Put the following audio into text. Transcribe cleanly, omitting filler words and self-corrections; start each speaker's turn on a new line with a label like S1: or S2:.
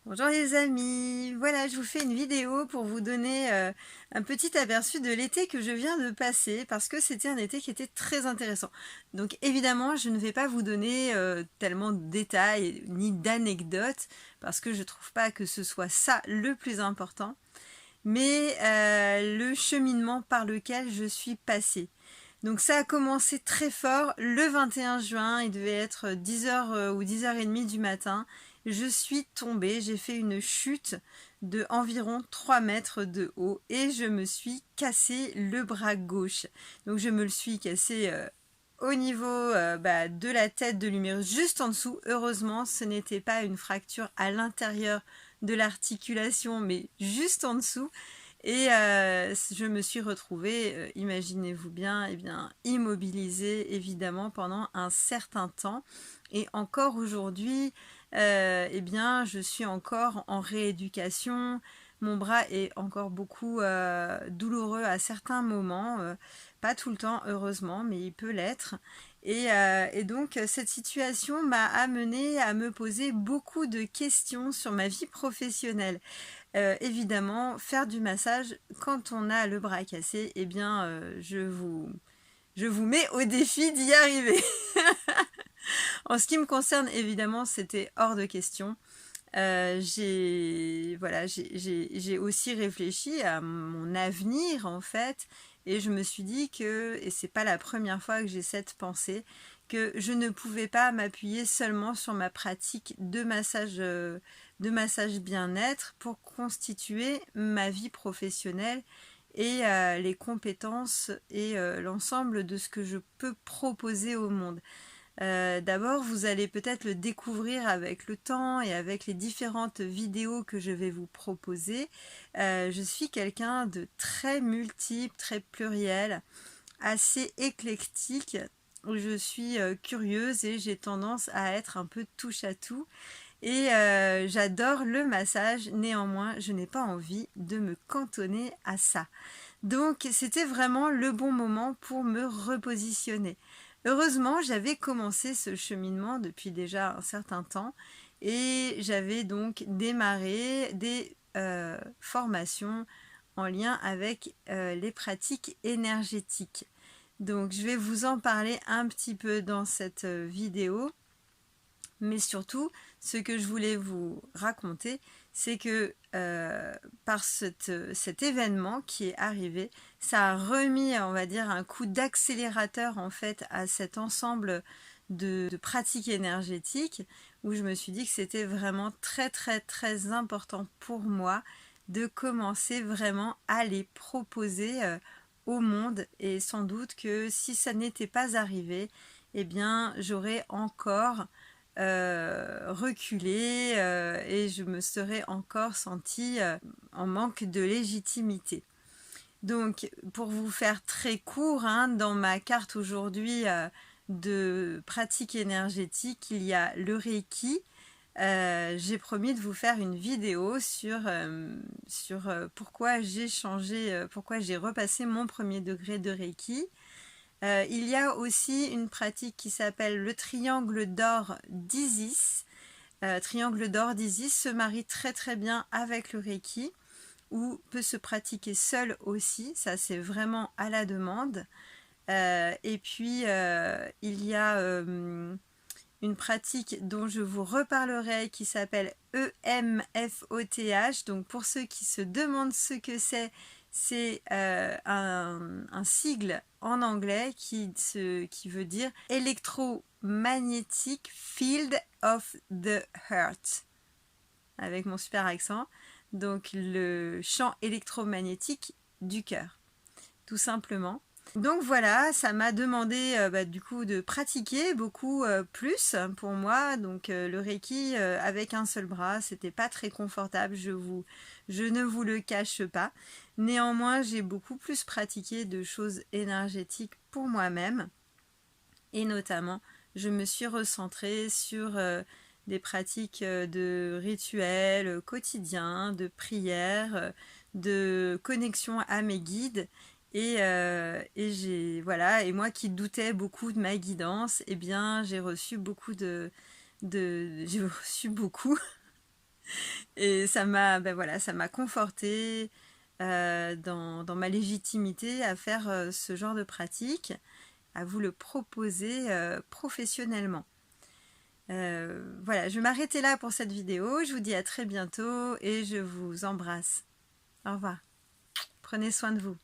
S1: Bonjour les amis, voilà je vous fais une vidéo pour vous donner un petit aperçu de l'été que je viens de passer parce que c'était un été qui était très intéressant. Donc évidemment je ne vais pas vous donner tellement de détails ni d'anecdotes parce que je trouve pas que ce soit ça le plus important, mais le cheminement par lequel je suis passée. Donc ça a commencé très fort le 21 juin, il devait être 10h ou 10h30 du matin. Je suis tombée, j'ai fait une chute de environ 3 mètres de haut et je me suis cassé le bras gauche. Donc je me le suis cassé au niveau de la tête de l'humérus, juste en dessous. Heureusement, ce n'était pas une fracture à l'intérieur de l'articulation, mais juste en dessous. Et je me suis retrouvée, imaginez-vous bien, immobilisée évidemment pendant un certain temps. Et encore aujourd'hui, je suis encore en rééducation. Mon bras est encore beaucoup douloureux à certains moments, pas tout le temps heureusement, mais il peut l'être. Et donc cette situation m'a amenée à me poser beaucoup de questions sur ma vie professionnelle. Évidemment, faire du massage quand on a le bras cassé, je vous mets au défi d'y arriver. En ce qui me concerne, évidemment, c'était hors de question. J'ai aussi réfléchi à mon avenir en fait, et je me suis dit que, et c'est pas la première fois que j'ai cette pensée, que je ne pouvais pas m'appuyer seulement sur ma pratique de massage bien-être pour constituer ma vie professionnelle et les compétences et l'ensemble de ce que je peux proposer au monde. D'abord, vous allez peut-être le découvrir avec le temps et avec les différentes vidéos que je vais vous proposer. Je suis quelqu'un de très multiple, très pluriel, assez éclectique. Je suis curieuse et j'ai tendance à être un peu touche à tout. Et j'adore le massage, néanmoins, je n'ai pas envie de me cantonner à ça. Donc c'était vraiment le bon moment pour me repositionner. Heureusement, j'avais commencé ce cheminement depuis déjà un certain temps et j'avais donc démarré des formations en lien avec les pratiques énergétiques. Donc je vais vous en parler un petit peu dans cette vidéo. Mais surtout, ce que je voulais vous raconter, c'est que par cet événement qui est arrivé, ça a remis, on va dire, un coup d'accélérateur en fait à cet ensemble de pratiques énergétiques où je me suis dit que c'était vraiment très très très important pour moi de commencer vraiment à les proposer au monde, et sans doute que si ça n'était pas arrivé, eh bien j'aurais encore reculé et je me serais encore sentie en manque de légitimité. Donc, pour vous faire très court, hein, dans ma carte aujourd'hui de pratique énergétique, il y a le Reiki. J'ai promis de vous faire une vidéo sur pourquoi j'ai changé, pourquoi j'ai repassé mon premier degré de Reiki. Il y a aussi une pratique qui s'appelle le triangle d'or d'Isis. Triangle d'or d'Isis se marie très très bien avec le Reiki, ou peut se pratiquer seul aussi, ça c'est vraiment à la demande. Il y a une pratique dont je vous reparlerai qui s'appelle EMFOTH. Donc pour ceux qui se demandent ce que c'est un sigle en anglais qui veut dire Electromagnetic Field of the Heart, avec mon super accent. Donc le champ électromagnétique du cœur, tout simplement. Donc voilà, ça m'a demandé du coup de pratiquer beaucoup plus pour moi. Donc le Reiki avec un seul bras, c'était pas très confortable, je ne vous le cache pas. Néanmoins, j'ai beaucoup plus pratiqué de choses énergétiques pour moi-même, et notamment je me suis recentrée sur des pratiques de rituels quotidiens, de prières, de connexion à mes guides. Et moi qui doutais beaucoup de ma guidance, eh bien j'ai reçu beaucoup Et ça m'a voilà, ça m'a confortée dans ma légitimité à faire ce genre de pratique, à vous le proposer professionnellement. Voilà, je vais m'arrêter là pour cette vidéo. Je vous dis à très bientôt et je vous embrasse. Au revoir. Prenez soin de vous.